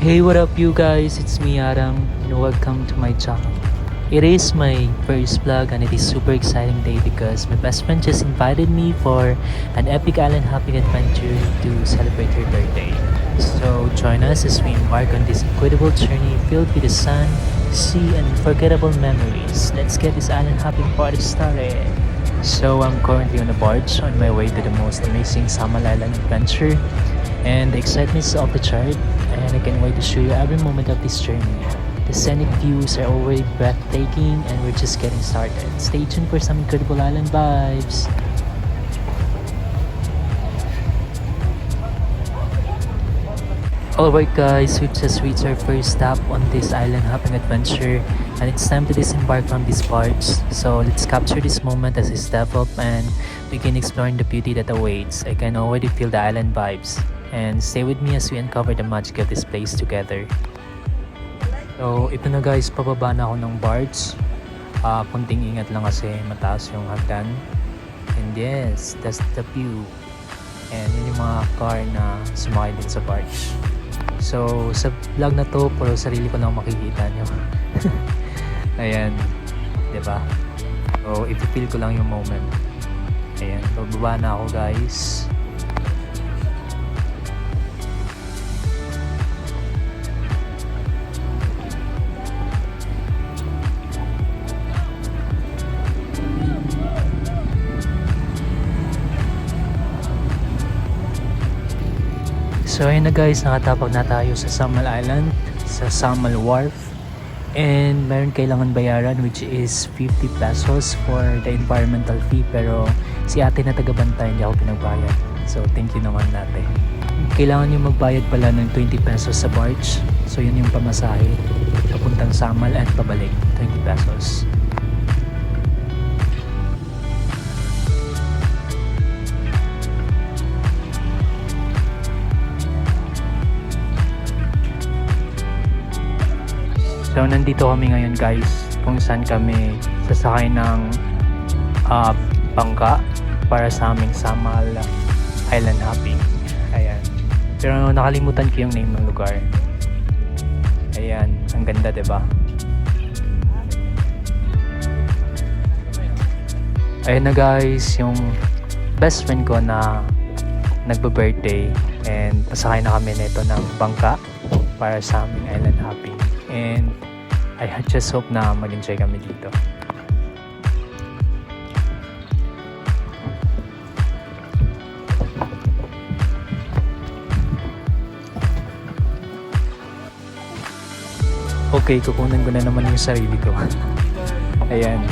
Hey, what up you guys? It's me Adam and welcome to my channel. It is my first vlog and it is super exciting day because my best friend just invited me for an epic island hopping adventure to celebrate her birthday. So join us as we embark on this incredible journey filled with the sun, sea, and unforgettable memories. Let's get this island hopping party started. So I'm currently on a barge on my way to the most amazing Samal Island adventure and the excitement is off the chart and I can't wait to show you every moment of this journey. The scenic views are already breathtaking and we're just getting started. Stay tuned for some incredible island vibes. Alright guys, we've just reached our first stop on this island hopping adventure and it's time to disembark from these parts. So let's capture this moment as we step up and begin exploring the beauty that awaits. I can already feel the island vibes. And stay with me as we uncover the magic of this place together. So ito na guys, pababa na ako ng barge. Kunting ingat lang kasi mataas yung hagdan. And yes, that's the view. And yun yung mga car na sumakay din sa barge. So sa vlog na to, puro sarili ko lang makikita nyo. Ayan, diba? So ipipil ko lang yung moment. Ayan, pababa na ako guys. So ayun na guys, nakatapag na tayo sa Samal Island, sa Samal Wharf. And meron kailangan bayaran which is 50 pesos for the environmental fee. Pero si ate na taga-bantay, hindi ako pinagbayad. So thank you naman natin. Kailangan yung magbayad pala ng 20 pesos sa barge. So yun yung pamasahe, papuntang Samal at pabalik, 20 pesos. So nandito kami ngayon guys kung saan kami sasakay ng bangka para sa aming Samal Island hopping. Ayan. Pero nakalimutan ko yung name ng lugar. Ayan, ang ganda 'di ba? Ayan na guys, yung best friend ko na nagbe-birthday and pasakay na kami nito ng bangka para sa aming island hopping. And I just hope na mag-enjoy kami dito. Okay, kukunan ko na naman yung sarili ko. Ayan,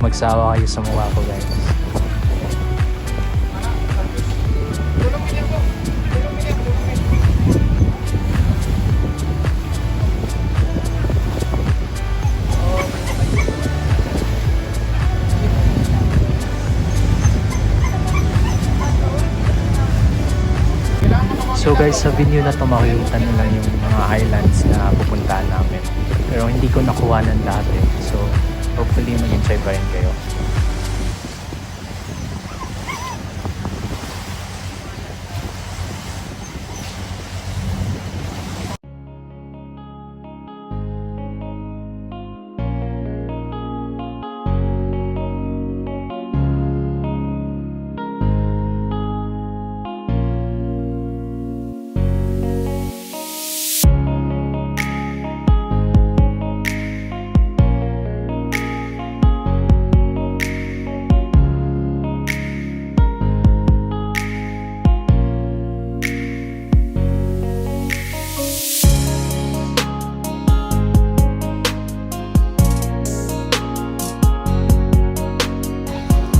magsawa kayo sa mukha ko guys. So guys, sa video na to makikita nyo lang yung mga islands na pupuntahan namin. Pero hindi ko nakuha ng lahat eh. So hopefully mag-enjoy pa rin kayo.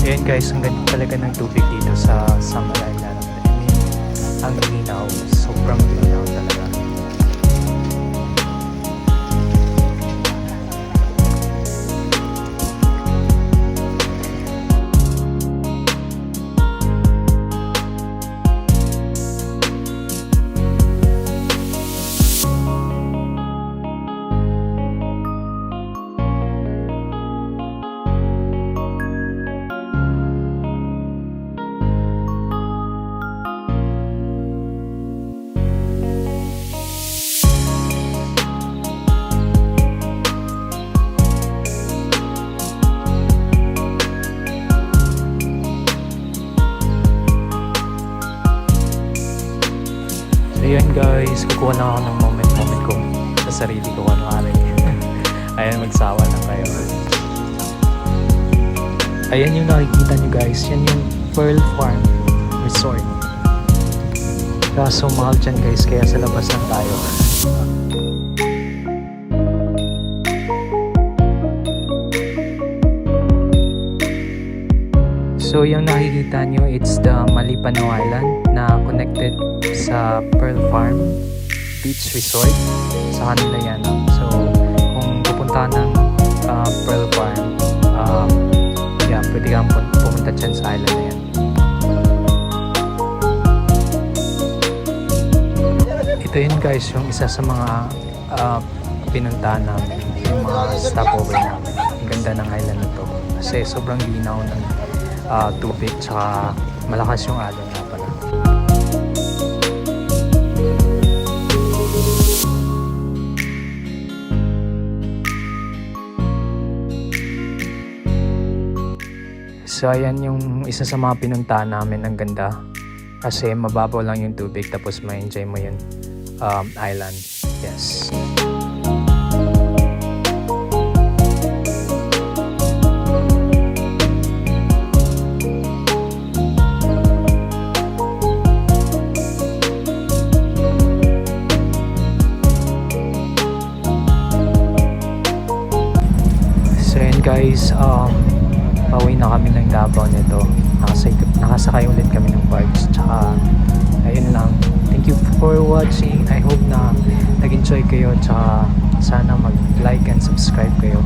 Ayan guys, ang ganda talaga ng tubig dito sa Samal Island. I mean, ang linaw, sobrang linaw talaga. guys, kukuha lang ako ng moment ko sa sarili ko kunwari. Ayan, magsawa lang kayo. Ayan yung nakikita nyo guys, yan yung Pearl Farm Resort. Kaso mahal dyan guys, kaya sa labas lang tayo. So yung nakikita nyo, it's the Malipano Island na connected sa Pearl Farm Beach Resort. Sa kanila yan. So kung pupunta ng Pearl Farm, yeah, pwede kang pumunta dyan sa island na yan. Ito yun guys, yung isa sa mga pinuntahan namin, yung mga stopover namin. Ang ganda ng island na to kasi sobrang linaw ng tubig, tsaka malakas yung alon nga pala. So ayan yung isa sa mga pinuntahan namin. Ang ganda kasi mababaw lang yung tubig tapos ma-enjoy mo yung island. Yes. So yun guys, pauwi na kami ng Davao nito. Nakasakay ulit kami ng barge. Tsaka ayun lang. Thank you for watching. I hope na nag-enjoy kayo. Tsaka sana mag-like and subscribe kayo.